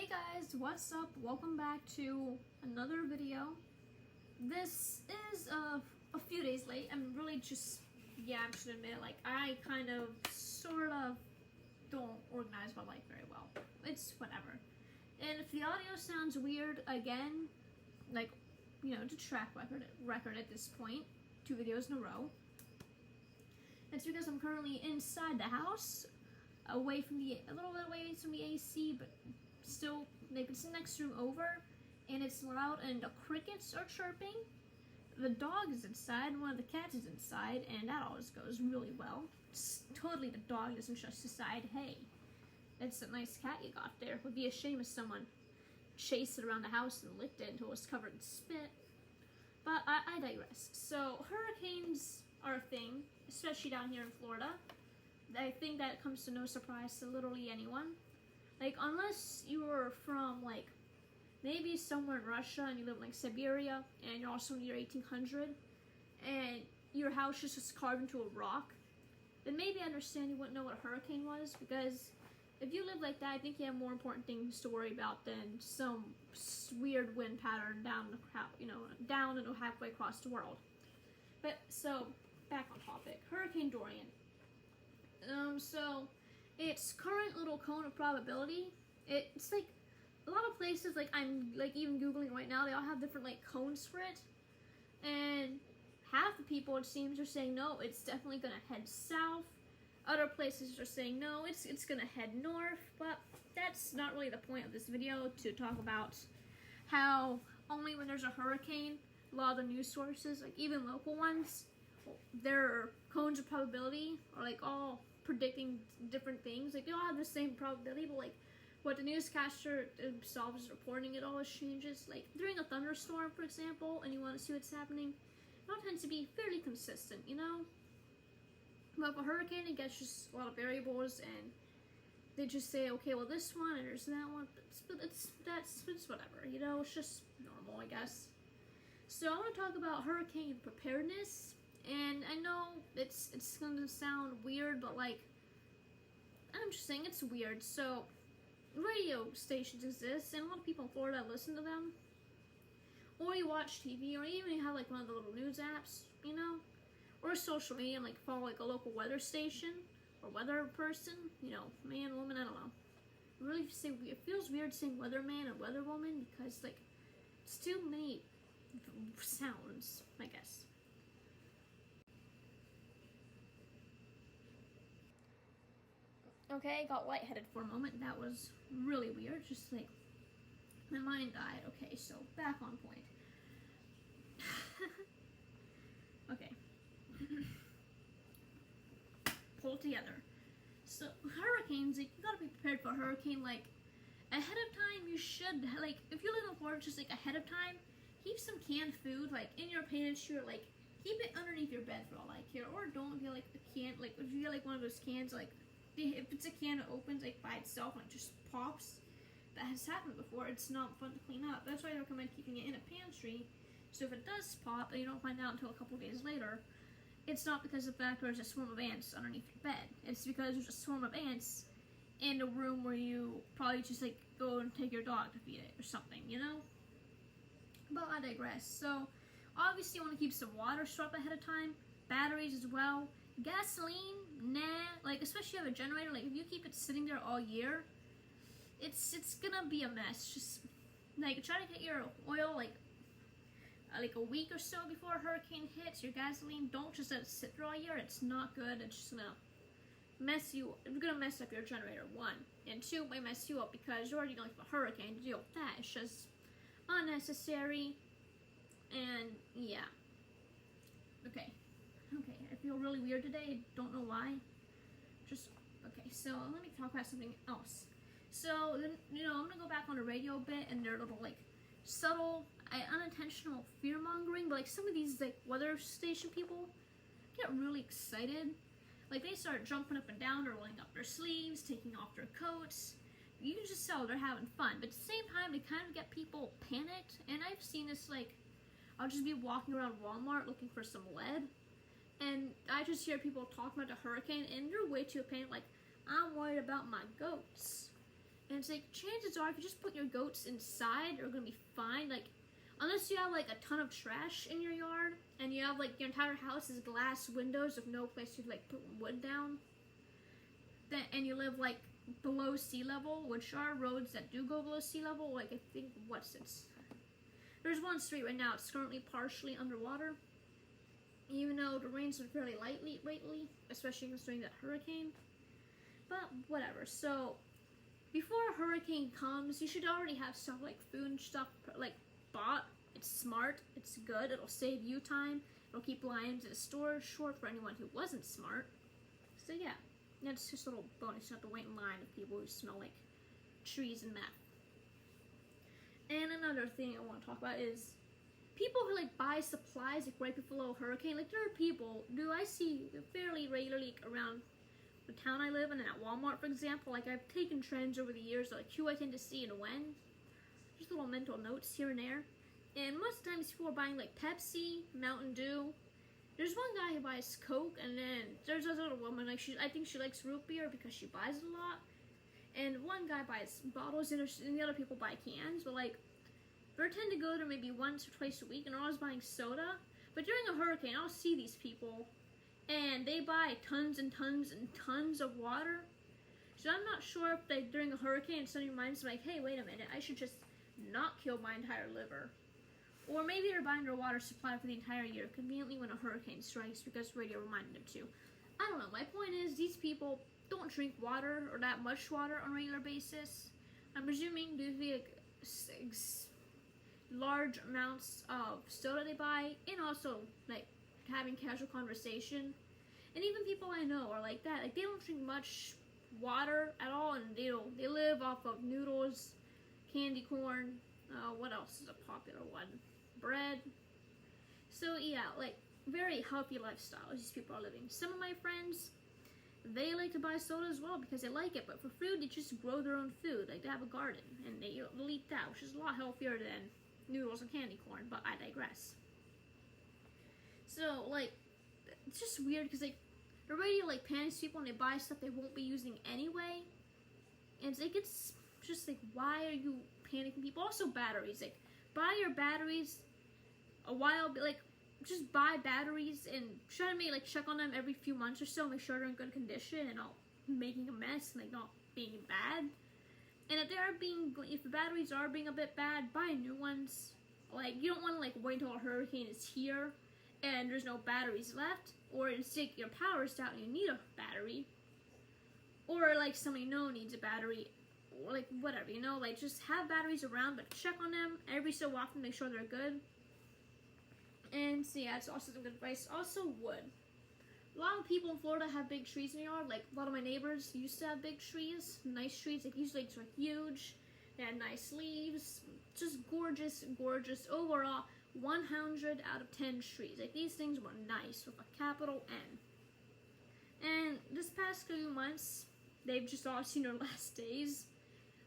Hey guys, what's up? Welcome back to another video. This is a few days late. I'm really just, I should admit, like, I kind of, sort of, don't organize my life very well. It's whatever. And if the audio sounds weird, again, like, it's a track record at this point, 2 videos in a row. It's because I'm currently inside the house, a little bit away from the AC, but still, like, it's the next room over, and it's loud, and the crickets are chirping. The dog is inside, and one of the cats is inside, and that always goes really well. It's totally the dog doesn't just decide, hey, it's a nice cat you got there. It would be a shame if someone chased it around the house and licked it until it was covered in spit. But I digress. So, hurricanes are a thing, especially down here in Florida. I think that comes to no surprise to literally anyone. Like, unless you were from, like, maybe somewhere in Russia and you live in, like, Siberia and you're also in the year 1800 and your house just was carved into a rock, then maybe I understand you wouldn't know what a hurricane was, because if you live like that, I think you have more important things to worry about than some weird wind pattern down and halfway across the world. But, so, back on topic. Hurricane Dorian. So, its current little cone of probability, it's like, a lot of places, like, I'm, like, even Googling right now, they all have different, like, cones for it, and half the people, it seems, are saying, no, it's definitely gonna head south. Other places are saying, no, it's gonna head north, but that's not really the point of this video, to talk about how only when there's a hurricane, a lot of the news sources, like, even local ones, their cones of probability are, like, all predicting different things. Like, they all have the same probability, but, like, what the newscaster himself is reporting, it always changes. Like, during a thunderstorm, for example, and you want to see what's happening, it all tends to be fairly consistent, But for a hurricane, it gets just a lot of variables, and they just say, okay, well, this one, and there's that one, but it's whatever, it's just normal, I guess. So I want to talk about hurricane preparedness. And I know it's gonna sound weird, but, like, I'm just saying it's weird. So, radio stations exist, and a lot of people in Florida listen to them. Or you watch TV, or even you have, like, one of the little news apps, Or social media, and, like, follow, like, a local weather station, or weather person, man, woman, I don't know. It feels weird saying weatherman and weatherwoman, because, like, it's too many sounds, I guess. Okay, I got lightheaded for a moment. That was really weird. Just, like, my mind died. Okay, so back on point. Okay. Pull it together. So, hurricanes, like, you gotta be prepared for a hurricane, like, ahead of time. You should, like, if you live in Florida, just, like, ahead of time, keep some canned food, like, in your pantry, or, like, keep it underneath your bed for all I care. Or don't get, like, a can, like, if you get, like, one of those cans, like, if it's a can that opens, like, by itself and it just pops, that has happened before, it's not fun to clean up. That's why I recommend keeping it in a pantry, so if it does pop and you don't find out until a couple days later, it's not because of the fact there's a swarm of ants underneath your bed. It's because there's a swarm of ants in the room where you probably just, like, go and take your dog to feed it or something, But I digress. So, obviously you want to keep some water stored up ahead of time, batteries as well. Gasoline, nah, like, especially if you have a generator, like, if you keep it sitting there all year, it's gonna be a mess. Just, like, try to get your oil, like a week or so before a hurricane hits. Your gasoline, don't just let it sit there all year. It's not good. It's just gonna mess up your generator, 1. And 2, it might mess you up because you're already dealing with a hurricane. To deal with that, it's just unnecessary, and, yeah. Okay, I feel really weird today, don't know why. Okay, so let me talk about something else. So, then, I'm gonna go back on the radio a bit, and their little, like, subtle, unintentional fear-mongering, but, like, some of these, like, weather station people get really excited. Like, they start jumping up and down, they're rolling up their sleeves, taking off their coats. You can just tell they're having fun, but at the same time, they kind of get people panicked, and I've seen this, like, I'll just be walking around Walmart looking for some lead, and I just hear people talking about the hurricane, and they're way too panicked, like, I'm worried about my goats. And it's like, chances are, if you just put your goats inside, they're gonna be fine. Like, unless you have like a ton of trash in your yard, and you have like your entire house is glass windows with no place to like put wood down, then, and you live like below sea level, which are roads that do go below sea level. Like, I think, there's one street right now, it's currently partially underwater, even though the rains are fairly lightly lately, especially considering that hurricane. But whatever. So before a hurricane comes, you should already have stuff like food and stuff like bought. It's smart, it's good, it'll save you time, it'll keep lines in the storage short for anyone who wasn't smart. So yeah, that's just a little bonus. You don't have to wait in line with people who smell like trees and meth. And another thing I want to talk about is people who like buy supplies like right before a hurricane. Like, there are people who I see fairly regularly around the town I live in, and at Walmart, for example. Like, I've taken trends over the years, like who I tend to see and when. Just little mental notes here and there. And most of the times people are buying like Pepsi, Mountain Dew. There's one guy who buys Coke, and then there's this other woman, like I think she likes root beer because she buys it a lot. And one guy buys bottles, and the other people buy cans. But like, they tend to go there maybe once or twice a week, and they're always buying soda. But during a hurricane, I'll see these people, and they buy tons and tons and tons of water. So I'm not sure if they, during a hurricane, suddenly reminds them like, hey, wait a minute, I should just not kill my entire liver. Or maybe they're buying their water supply for the entire year, conveniently when a hurricane strikes because radio reminded them to. I don't know. My point is, these people don't drink water or that much water on a regular basis. I'm presuming due to the large amounts of soda they buy, and also like having casual conversation. And even people I know are like that. Like, they don't drink much water at all, and they live off of noodles, candy corn. What else is a popular one? Bread. So yeah, like, very healthy lifestyle these people are living. Some of my friends, they like to buy soda as well because they like it, but for food, they just grow their own food. Like, they have a garden, and they'll eat that, which is a lot healthier than noodles and candy corn, but I digress. So, like, it's just weird because, like, the radio, like, panics people and they buy stuff they won't be using anyway. And it's like, it's just like, why are you panicking people? Also, batteries. Like, buy your batteries a while, like, just buy batteries and try to make, like, check on them every few months or so, make sure they're in good condition and not making a mess and, like, not being bad. And if the batteries are being a bit bad, buy new ones. Like, you don't want to, like, wait until a hurricane is here and there's no batteries left, or instead your power's down and you need a battery, or, like, somebody you know needs a battery, or, like, whatever, you know, like, just have batteries around, but check on them every so often, make sure they're good. And so yeah, it's also some good advice. Also, wood. A lot of people in Florida have big trees in their yard. Like, a lot of my neighbors used to have big trees, nice trees. Like, usually it's like huge. They had nice leaves, just gorgeous, gorgeous. Overall, 100 out of 10 trees. Like, these things were nice with a capital N. And this past few months, they've just all seen their last days.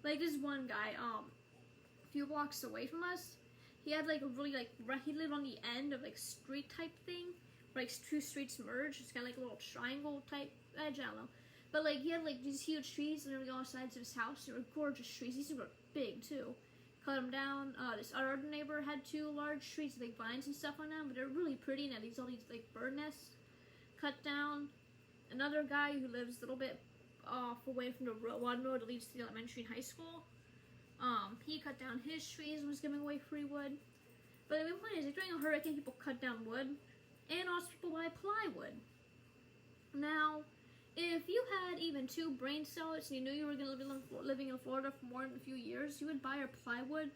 Like, this one guy, a few blocks away from us, he had like a really he lived on the end of like street type thing, where like two streets merge. It's kind of like a little triangle type edge. I don't know, but like he had like these huge trees on all sides of his house. They were gorgeous trees. These were big too. Cut them down. This other neighbor had two large trees with like vines and stuff on them, but they're really pretty. And all these like bird nests cut down. Another guy who lives a little bit off away from the one road that leads to the elementary and high school. He cut down his trees and was giving away free wood. But the main point is, during a hurricane, people cut down wood, and also people buy plywood. Now, if you had even 2 brain cells and you knew you were going to be living in Florida for more than a few years, you would buy your plywood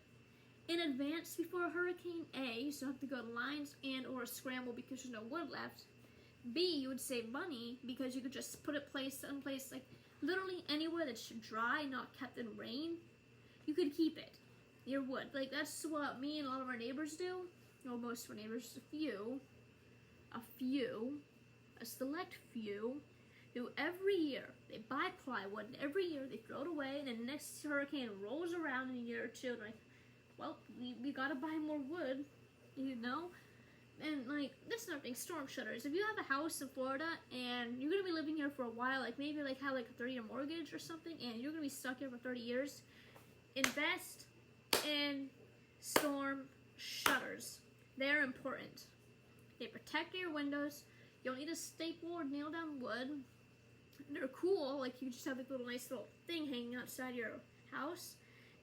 in advance before a hurricane. A, so you don't have to go to lines and or scramble because there's no wood left. B, you would save money because you could just put it someplace, like literally anywhere that's dry, not kept in rain. You could keep it, your wood. Like, that's what me and a lot of our neighbors do. Well, most of our neighbors, a select few, who every year they buy plywood, and every year they throw it away, and then the next hurricane rolls around in a year or two, and like, well, we gotta buy more wood, you know? And like, that's another thing, storm shutters. If you have a house in Florida and you're gonna be living here for a while, like maybe like have like a 30-year mortgage or something, and you're gonna be stuck here for 30 years, invest in storm shutters. They're important. They protect your windows. You don't need to staple or nail down wood. They're cool, like you just have like a little nice little thing hanging outside your house.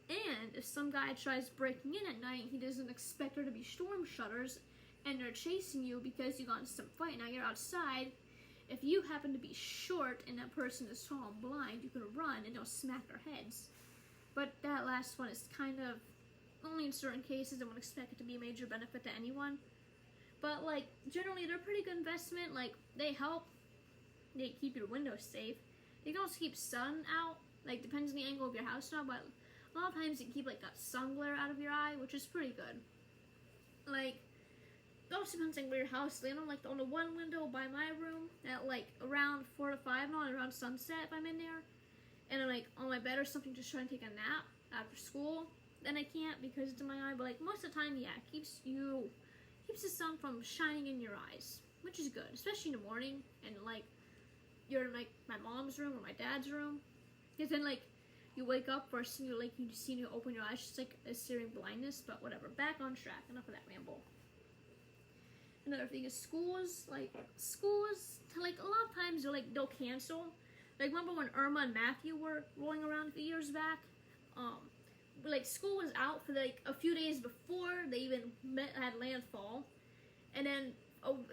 And if some guy tries breaking in at night, he doesn't expect there to be storm shutters, and they're chasing you because you got into some fight. Now you're outside. If you happen to be short and that person is tall and blind, you can run and they'll smack their heads. But that last one is kind of only in certain cases. I wouldn't expect it to be a major benefit to anyone. But like generally, they're a pretty good investment. Like they help. They keep your windows safe. They can also keep sun out. Like depends on the angle of your house now, but a lot of times you can keep like that sun glare out of your eye, which is pretty good. Like it also depends on where your house is. Like on the one window by my room at like around 4 to 5, not around sunset if I'm in there, and I'm like on my bed or something just trying to take a nap after school, then I can't because it's in my eye. But like most of the time, yeah, it keeps the sun from shining in your eyes, which is good, especially in the morning. And like you're in like my mom's room or my dad's room, because then like you wake up first and you see you open your eyes, just like a searing blindness. But whatever, back on track. Enough of that ramble. Another thing is schools, like a lot of times they'll cancel. Like remember when Irma and Matthew were rolling around a few years back? Like school was out for like a few days before they even had landfall, and then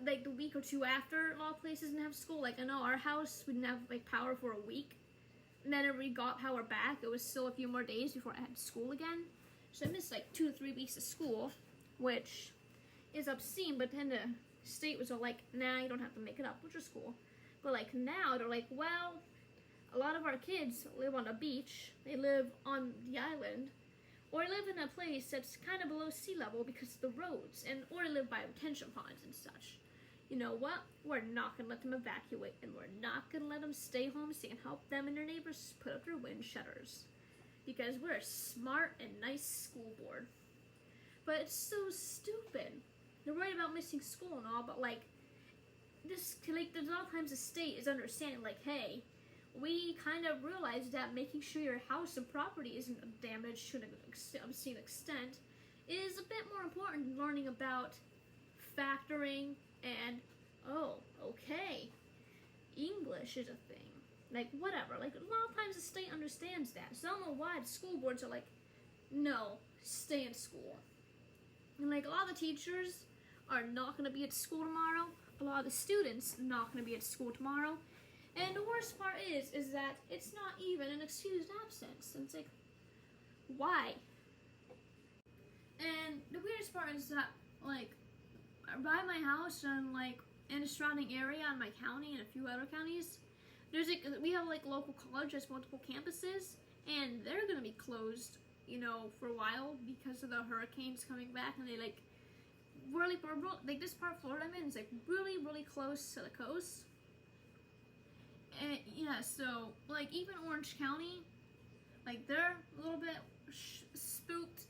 like the week or two after, a lot of places didn't have school. Like I know our house, we didn't have like power for a week, and then we got power back. It was still a few more days before I had school again, so I missed like 2 to 3 weeks of school, which is obscene. But then the state was all like, nah, you don't have to make it up, which is cool. But like now they're like, well, a lot of our kids live on a beach, they live on the island, or live in a place that's kind of below sea level because of the roads, or live by retention ponds and such. You know what? We're not going to let them evacuate, and we're not going to let them stay home so they can help them and their neighbors put up their wind shutters. Because we're a smart and nice school board. But it's so stupid. They're worried about missing school and all, but like, there's a lot of times the state is understanding, like, hey, we kind of realize that making sure your house and property isn't damaged to an obscene extent is a bit more important than learning about factoring and, oh, okay, English is a thing. Like, whatever. Like, a lot of times the state understands that. So I don't know why the school boards are like, no, stay in school. And, like, a lot of the teachers are not going to be at school tomorrow. A lot of the students are not going to be at school tomorrow. And the worst part is that it's not even an excused absence. And it's like, why? And the weirdest part is that, like, by my house and, like, in the surrounding area in my county and a few other counties, there's, like, we have, like, local college has multiple campuses, and they're going to be closed, you know, for a while because of the hurricanes coming back, and they, like, really, like, this part of Florida I'm in is, like, really, really close to the coast. And, yeah, so, like, even Orange County, like, they're a little bit spooked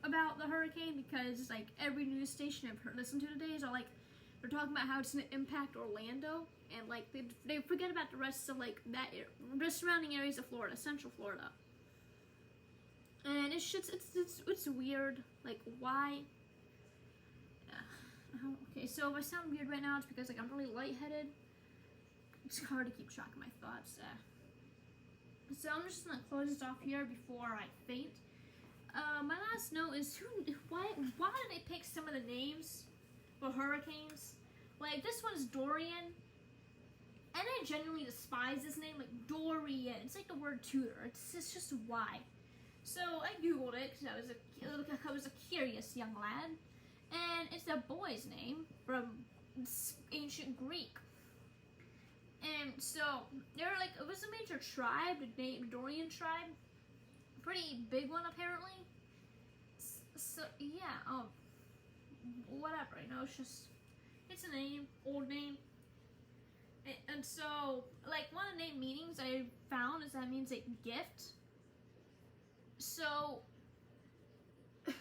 about the hurricane because, like, every news station I've listened to today is all, like, they're talking about how it's going to impact Orlando, and, like, they forget about the rest of, like, the surrounding areas of Florida, Central Florida. And it's just, it's weird, like, why? Okay, so if I sound weird right now, it's because, like, I'm really lightheaded. It's hard to keep track of my thoughts. So I'm just gonna close this off here before I faint. My last note is why did they pick some of the names for hurricanes? Like this one's Dorian, and I genuinely despise this name. Like Dorian, it's like the word tutor. It's just why. So I googled it because I was a curious young lad, and it's a boy's name from ancient Greek. And so, it was a major tribe, the Dorian tribe. Pretty big one, apparently. So, yeah, whatever, you know, it's a name, old name. And so, like, one of the name meanings I found is that it means, like, gift. So, who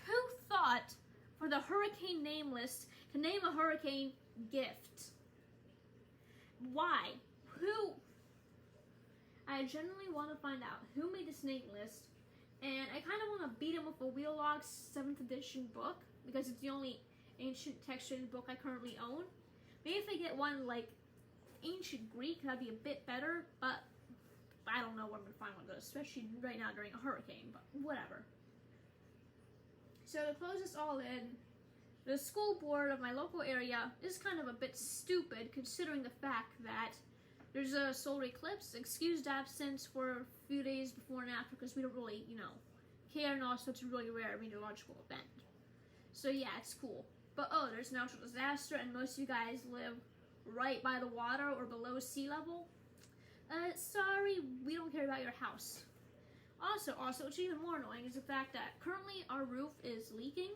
thought for the hurricane name list to name a hurricane gift. Why? Who? I genuinely want to find out who made this name list, and I kind of want to beat him with a Wheelog's 7th edition book because it's the only ancient textured book I currently own. Maybe if I get one like ancient Greek, that'd be a bit better, but I don't know where I'm going to find one of those, especially right now during a hurricane, but whatever. So to close this all in, the school board of my local area is kind of a bit stupid considering the fact that there's a solar eclipse, excused absence for a few days before and after because we don't really, care, and also it's a really rare meteorological event. So yeah, it's cool. But oh, there's a natural disaster and most of you guys live right by the water or below sea level. Sorry, we don't care about your house. Also, what's even more annoying is the fact that currently our roof is leaking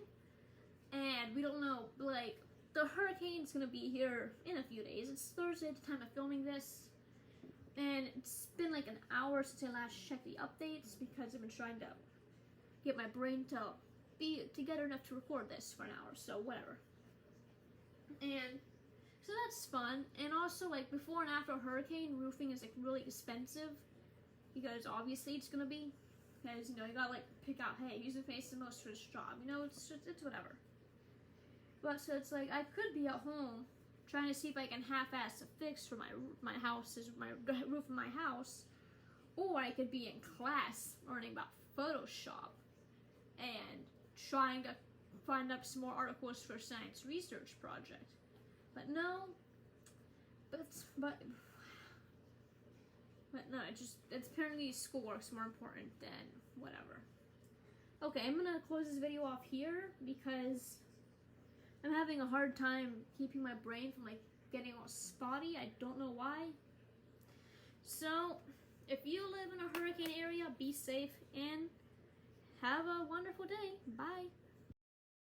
and we don't know, like, the hurricane's gonna be here in a few days. It's Thursday at the time of filming this, and it's been like an hour since I last checked the updates because I've been trying to get my brain to be together enough to record this for an hour, so whatever. And so that's fun, and also like before and after a hurricane, roofing is like really expensive because obviously it's gonna be, because you gotta like pick out, hey, who's the face the most for this job, it's whatever. But so it's like I could be at home trying to see if I can half-ass a fix for my roof of my house, or I could be in class learning about Photoshop and trying to find up some more articles for a science research project. But no, but no, it's apparently schoolwork's more important than whatever. Okay, I'm gonna close this video off here because I'm having a hard time keeping my brain from like getting all spotty. I don't know why. So, if you live in a hurricane area, be safe and have a wonderful day. Bye.